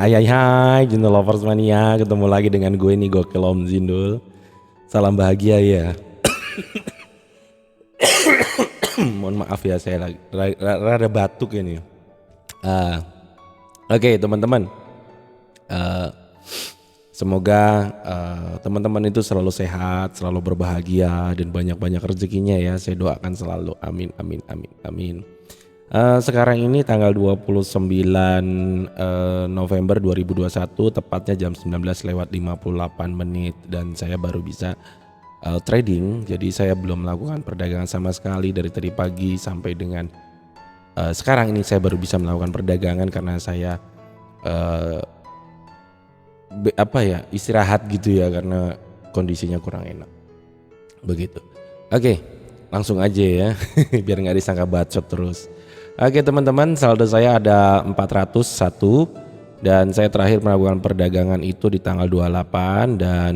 Hai Jindul Lovers Mania, ketemu lagi dengan gue nih Gokil Om Jindul. Salam bahagia ya. Mohon maaf ya, saya lagi rada batuk ini. Oke, teman-teman. Semoga teman-teman itu selalu sehat, selalu berbahagia dan banyak-banyak rezekinya ya. Saya doakan selalu. Amin amin amin amin. Sekarang ini tanggal 29 November 2021, tepatnya jam 19:58 dan saya baru bisa trading. Jadi saya belum melakukan perdagangan sama sekali dari tadi pagi sampai dengan sekarang ini. Saya baru bisa melakukan perdagangan karena saya istirahat gitu ya, karena kondisinya kurang enak. Begitu. Oke, langsung aja ya biar nggak disangka bacot terus. Oke teman-teman, saldo saya ada 401 dan saya terakhir melakukan perdagangan itu di tanggal 28 dan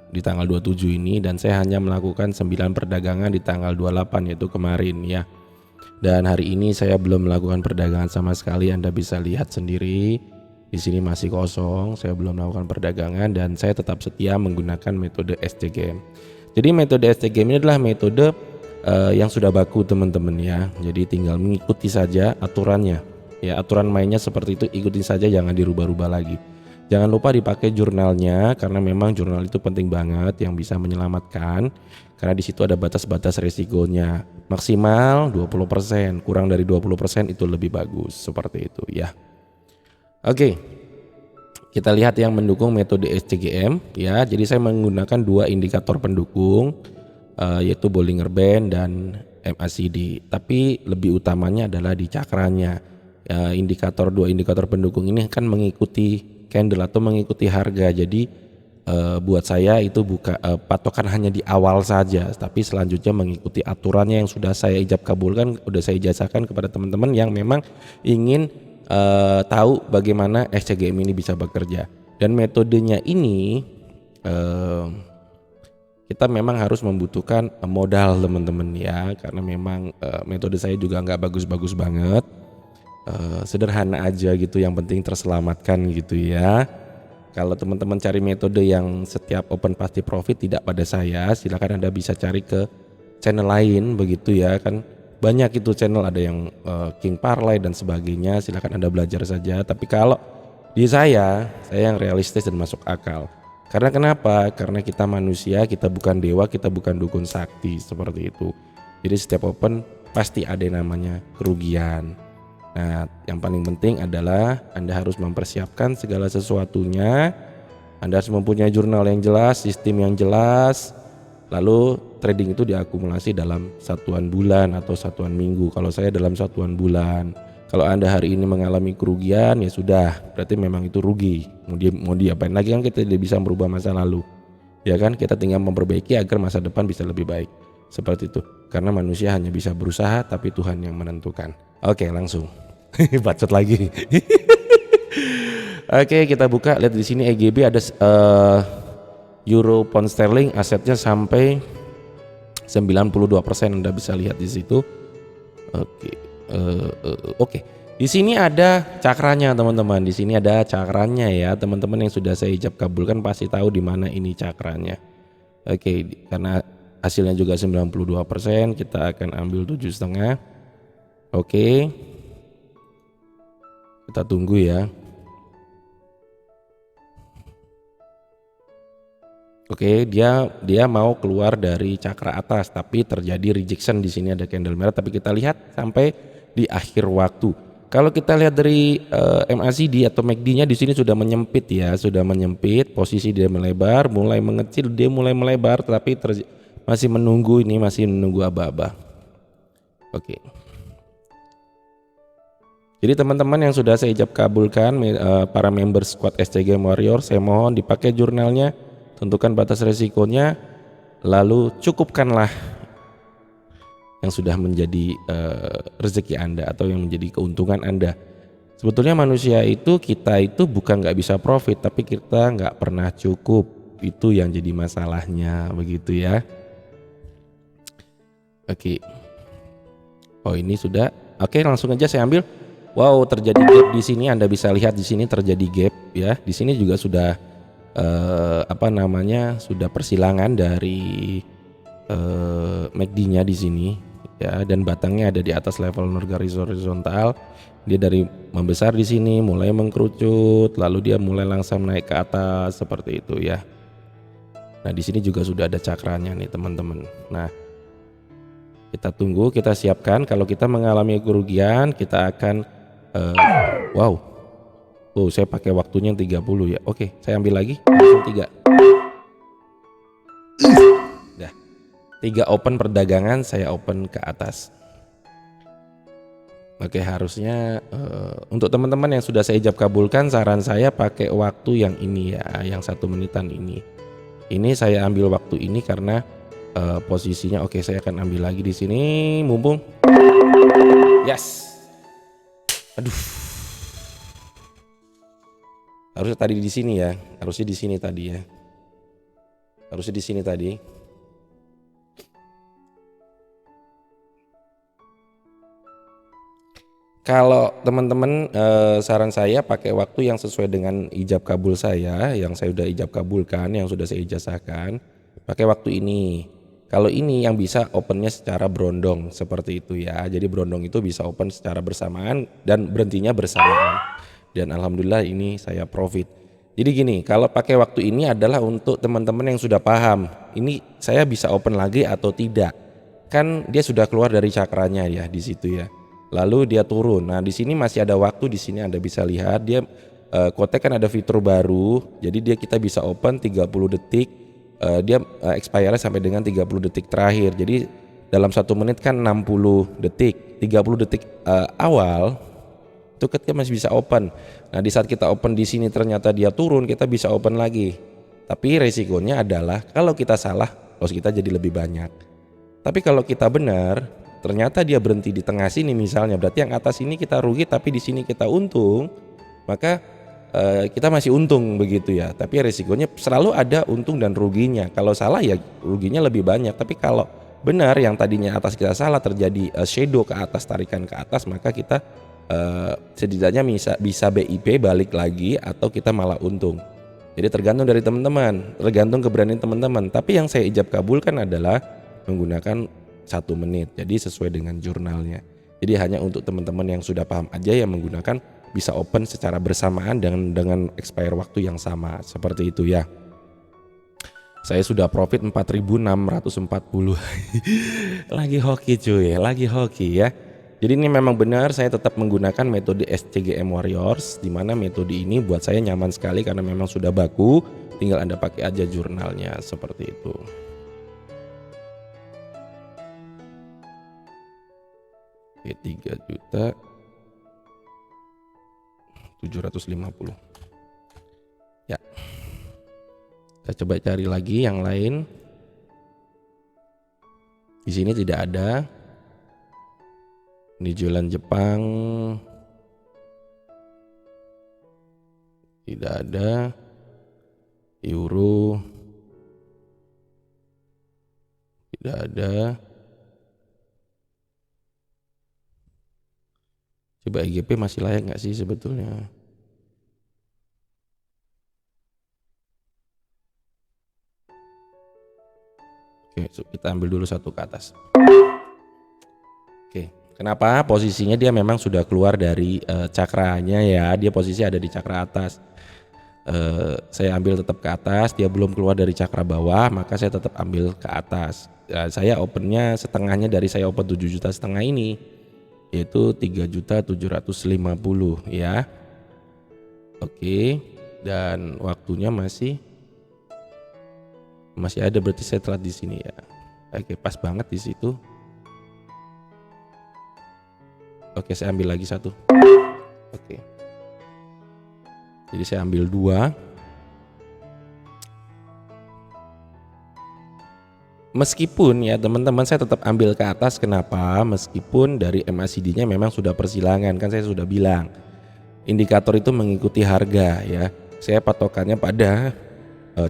di tanggal 27 ini, dan saya hanya melakukan 9 perdagangan di tanggal 28 yaitu kemarin ya. Dan hari ini saya belum melakukan perdagangan sama sekali. Anda bisa lihat sendiri di sini masih kosong, saya belum melakukan perdagangan dan saya tetap setia menggunakan metode SCGM. Jadi metode SCGM ini adalah metode yang sudah baku teman-teman ya. Jadi tinggal mengikuti saja aturannya. Ya, aturan mainnya seperti itu, ikuti saja, jangan dirubah-rubah lagi. Jangan lupa dipakai jurnalnya karena memang jurnal itu penting banget, yang bisa menyelamatkan. Karena di situ ada batas-batas resikonya. Maksimal 20%, kurang dari 20% itu lebih bagus, seperti itu ya. Oke. Kita lihat yang mendukung metode SCGM ya. Jadi saya menggunakan dua indikator pendukung, yaitu Bollinger Band dan MACD. Tapi lebih utamanya adalah di cakranya. Dua indikator pendukung ini kan mengikuti candle atau mengikuti harga. Jadi buat saya itu bukan patokan hanya di awal saja, tapi selanjutnya mengikuti aturannya yang sudah saya ijab kabulkan, sudah saya ijazahkan kepada teman-teman yang memang ingin tahu bagaimana SCGM ini bisa bekerja. Dan metodenya ini kita memang harus membutuhkan modal teman-teman ya, karena memang metode saya juga nggak bagus-bagus banget, sederhana aja gitu, yang penting terselamatkan gitu ya. Kalau teman-teman cari metode yang setiap open pasti profit, tidak pada saya, silakan Anda bisa cari ke channel lain begitu ya, kan banyak itu channel, ada yang King Parlay dan sebagainya, silakan Anda belajar saja. Tapi kalau di saya yang realistis dan masuk akal. Karena kenapa? Karena kita manusia, kita bukan dewa, kita bukan dukun sakti, seperti itu. Jadi setiap open pasti ada yang namanya kerugian. Nah, yang paling penting adalah Anda harus mempersiapkan segala sesuatunya. Anda harus mempunyai jurnal yang jelas, sistem yang jelas. Lalu trading itu diakumulasi dalam satuan bulan atau satuan minggu. Kalau saya dalam satuan bulan. Kalau Anda hari ini mengalami kerugian, ya sudah, berarti memang itu rugi. Mau diapain lagi, kan kita tidak bisa merubah masa lalu. Ya kan, kita tinggal memperbaiki agar masa depan bisa lebih baik. Seperti itu. Karena manusia hanya bisa berusaha, tapi Tuhan yang menentukan. Oke, langsung. Bacot lagi. Oke, kita buka. Lihat di sini EGB ada Euro Pound Sterling, asetnya sampai 92%. Anda bisa lihat di situ. Oke. Di sini ada cakranya teman-teman. Di sini ada cakranya ya. Teman-teman yang sudah saya ijab kabulkan pasti tahu di mana ini cakranya. Oke, karena hasilnya juga 92%, kita akan ambil 7,5. Oke. Kita tunggu ya. Oke, dia mau keluar dari cakra atas, tapi terjadi rejection. Di sini ada candle merah, tapi kita lihat sampai di akhir waktu. Kalau kita lihat dari MACD atau MACD-nya di sini sudah menyempit ya, sudah menyempit, posisi dia melebar, mulai mengecil, dia mulai melebar, tapi masih menunggu aba-aba. Oke. Jadi teman-teman yang sudah saya ijab kabulkan, para member squad SCGM Warrior, saya mohon dipakai jurnalnya. Tentukan batas resikonya, lalu cukupkanlah yang sudah menjadi rezeki Anda atau yang menjadi keuntungan Anda. Sebetulnya manusia itu, kita itu bukan nggak bisa profit, tapi kita nggak pernah cukup. Itu yang jadi masalahnya, begitu ya. Oke. Oh ini sudah. Oke, langsung aja saya ambil. Wow, terjadi gap di sini. Anda bisa lihat di sini terjadi gap ya. Di sini juga sudah sudah persilangan dari MACD-nya di sini ya, dan batangnya ada di atas level garis horizontal. Dia dari membesar di sini mulai mengkerucut, lalu dia mulai langsung naik ke atas seperti itu ya. Nah, di sini juga sudah ada cakranya nih teman-teman. Nah, kita tunggu, kita siapkan kalau kita mengalami kerugian, kita akan wow. Oh, saya pakai waktunya 30 ya. Oke, saya ambil lagi langsung 3. Dah. 3 open perdagangan, saya open ke atas. Oke, harusnya untuk teman-teman yang sudah saya ijab kabulkan, saran saya pakai waktu yang ini ya, yang 1 menitan ini. Ini saya ambil waktu ini karena posisinya oke, saya akan ambil lagi di sini mumpung. Yes. Aduh. Harusnya tadi di sini ya, harusnya di sini tadi ya. Harusnya di sini tadi. Kalau teman-teman saran saya pakai waktu yang sesuai dengan ijab kabul saya, yang saya udah ijab kabulkan, yang sudah saya ijazahkan, pakai waktu ini. Kalau ini yang bisa opennya secara berondong seperti itu ya. Jadi berondong itu bisa open secara bersamaan dan berhentinya bersamaan. Dan alhamdulillah ini saya profit. Jadi gini, kalau pakai waktu ini adalah untuk teman-teman yang sudah paham. Ini saya bisa open lagi atau tidak. Kan dia sudah keluar dari cakranya ya di situ ya. Lalu dia turun. Nah, di sini masih ada waktu, di sini Anda bisa lihat dia Kotek kan ada fitur baru. Jadi kita bisa open 30 detik. Dia expire sampai dengan 30 detik terakhir. Jadi dalam 1 menit kan 60 detik. 30 detik awal itu kita masih bisa open. Nah, di saat kita open di sini ternyata dia turun, kita bisa open lagi. Tapi resikonya adalah kalau kita salah, loss kita jadi lebih banyak. Tapi kalau kita benar, ternyata dia berhenti di tengah sini misalnya, berarti yang atas ini kita rugi tapi di sini kita untung, maka kita masih untung begitu ya. Tapi resikonya selalu ada untung dan ruginya. Kalau salah ya ruginya lebih banyak. Tapi kalau benar yang tadinya atas kita salah terjadi shadow ke atas, tarikan ke atas, maka kita setidaknya bisa BIP balik lagi atau kita malah untung. Jadi tergantung dari teman-teman, tergantung keberanian teman-teman. Tapi yang saya ijab kabulkan adalah menggunakan 1 menit. Jadi sesuai dengan jurnalnya. Jadi hanya untuk teman-teman yang sudah paham aja yang menggunakan bisa open secara bersamaan dengan expire waktu yang sama seperti itu ya. Saya sudah profit 4.640. Lagi hoki cuy, lagi hoki ya. Jadi ini memang benar saya tetap menggunakan metode SCGM Warriors, di mana metode ini buat saya nyaman sekali karena memang sudah baku, tinggal Anda pakai aja jurnalnya seperti itu. Oke, 3.750.000. Ya. Kita coba cari lagi yang lain. Di sini tidak ada. Ini jualan Jepang tidak ada, euro tidak ada. Coba EGP masih layak nggak sih sebetulnya? Oke, kita ambil dulu 1 ke atas. Oke. Kenapa? Posisinya dia memang sudah keluar dari cakranya ya, dia posisi ada di cakra atas. Saya ambil tetap ke atas, dia belum keluar dari cakra bawah, maka saya tetap ambil ke atas. Saya opennya setengahnya dari saya open 7,5 juta ini, yaitu 3.750.000 ya. Oke, dan waktunya masih ada, berarti saya telat di sini ya. Oke, pas banget di situ. Oke, saya ambil lagi 1. Oke. Jadi saya ambil 2. Meskipun ya teman-teman saya tetap ambil ke atas, kenapa? Meskipun dari MACD-nya memang sudah persilangan, kan saya sudah bilang. Indikator itu mengikuti harga ya. Saya patokannya pada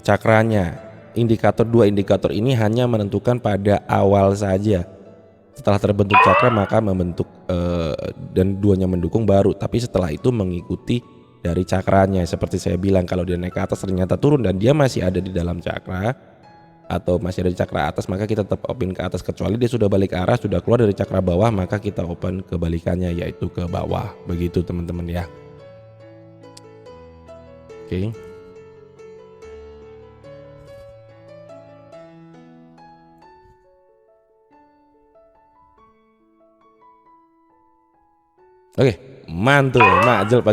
cakranya. 2 indikator ini hanya menentukan pada awal saja. Setelah terbentuk cakra maka membentuk dan duanya mendukung baru, tapi setelah itu mengikuti dari cakranya. Seperti saya bilang, kalau dia naik ke atas ternyata turun dan dia masih ada di dalam cakra atau masih ada di cakra atas, maka kita tetap open ke atas, kecuali dia sudah balik arah, sudah keluar dari cakra bawah, maka kita open kebalikannya, yaitu ke bawah. Begitu teman-teman ya. Oke. Oke, mantul, makjel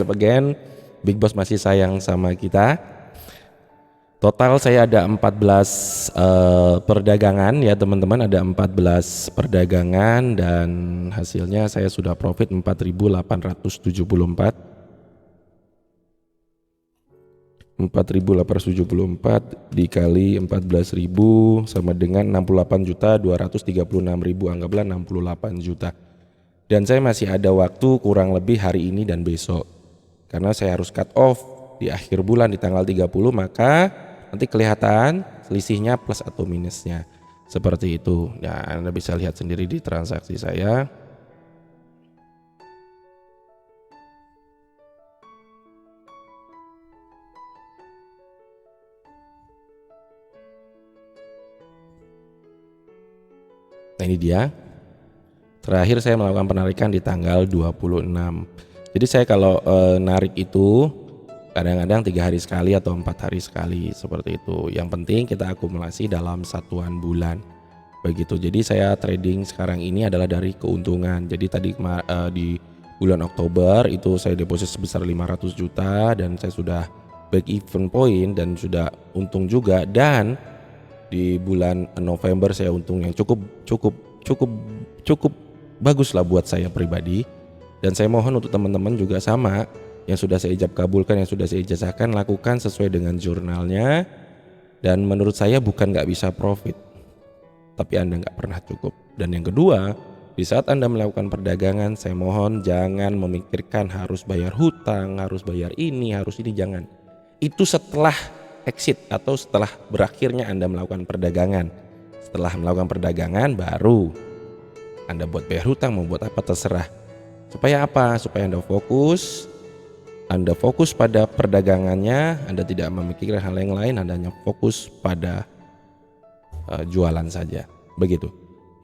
pegen. Big Boss masih sayang sama kita. Total saya ada 14 perdagangan ya teman-teman, ada 14 perdagangan dan hasilnya saya sudah profit 4.874. 4.874 dikali 14.000 sama dengan 68.236.000, anggaplah 68 juta. Dan saya masih ada waktu kurang lebih hari ini dan besok, karena saya harus cut off di akhir bulan di tanggal 30, maka nanti kelihatan selisihnya plus atau minusnya seperti itu. Nah, Anda bisa lihat sendiri di transaksi saya. Nah, ini dia. Terakhir saya melakukan penarikan di tanggal 26. Jadi saya kalau narik itu kadang-kadang 3 hari sekali atau 4 hari sekali seperti itu. Yang penting kita akumulasi dalam satuan bulan. Begitu. Jadi saya trading sekarang ini adalah dari keuntungan. Jadi tadi di bulan Oktober itu saya deposit sebesar 500 juta dan saya sudah break even point dan sudah untung juga, dan di bulan November saya untung yang cukup bagus lah buat saya pribadi. Dan saya mohon untuk teman-teman juga sama, yang sudah saya ijab kabulkan, yang sudah saya ijazahkan, lakukan sesuai dengan jurnalnya. Dan menurut saya bukan nggak bisa profit, tapi Anda nggak pernah cukup. Dan yang kedua, di saat Anda melakukan perdagangan, saya mohon jangan memikirkan harus bayar hutang, harus bayar ini, harus ini, jangan. Itu setelah exit atau setelah berakhirnya Anda melakukan perdagangan. Setelah melakukan perdagangan baru Anda buat bayar hutang, mau buat apa terserah. Supaya apa? Supaya Anda fokus pada perdagangannya, Anda tidak memikirkan hal yang lain, Anda hanya fokus pada jualan saja. Begitu.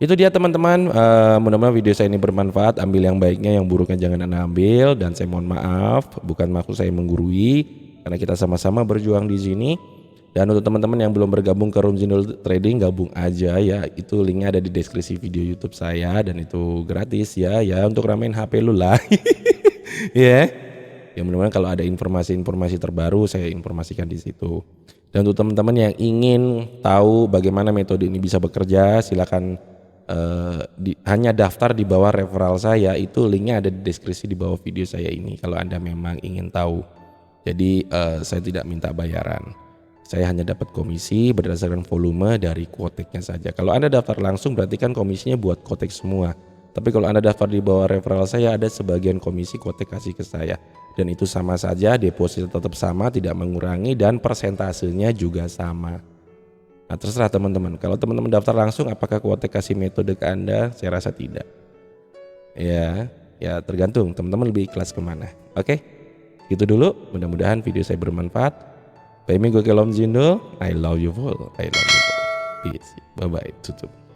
Itu dia teman-teman, mudah-mudahan video saya ini bermanfaat. Ambil yang baiknya, yang buruknya jangan Anda ambil. Dan saya mohon maaf, bukan maksud saya menggurui, karena kita sama-sama berjuang di sini. Dan untuk teman-teman yang belum bergabung ke Room Jindul Trading, gabung aja ya. Itu linknya ada di deskripsi video YouTube saya dan itu gratis ya. Ya untuk ramein HP lu lah. Ya. Ya mudah-mudahan kalau ada informasi-informasi terbaru saya informasikan di situ. Dan untuk teman-teman yang ingin tahu bagaimana metode ini bisa bekerja, silakan hanya daftar di bawah referral saya. Itu linknya ada di deskripsi di bawah video saya ini kalau Anda memang ingin tahu. Jadi saya tidak minta bayaran. Saya hanya dapat komisi berdasarkan volume dari quoteknya saja. Kalau Anda daftar langsung berarti kan komisinya buat quotek semua. Tapi kalau Anda daftar di bawah referral saya, ada sebagian komisi quotek kasih ke saya. Dan itu sama saja, deposit tetap sama, tidak mengurangi, dan persentasenya juga sama. Nah terserah teman-teman. Kalau teman-teman daftar langsung, apakah quotek kasih metode ke Anda? Saya rasa tidak. Ya tergantung teman-teman lebih ikhlas kemana. Oke, itu dulu. Mudah-mudahan video saya bermanfaat. By me, gue Kelom Jindul. I love you all. Peace. Bye bye. Tutup.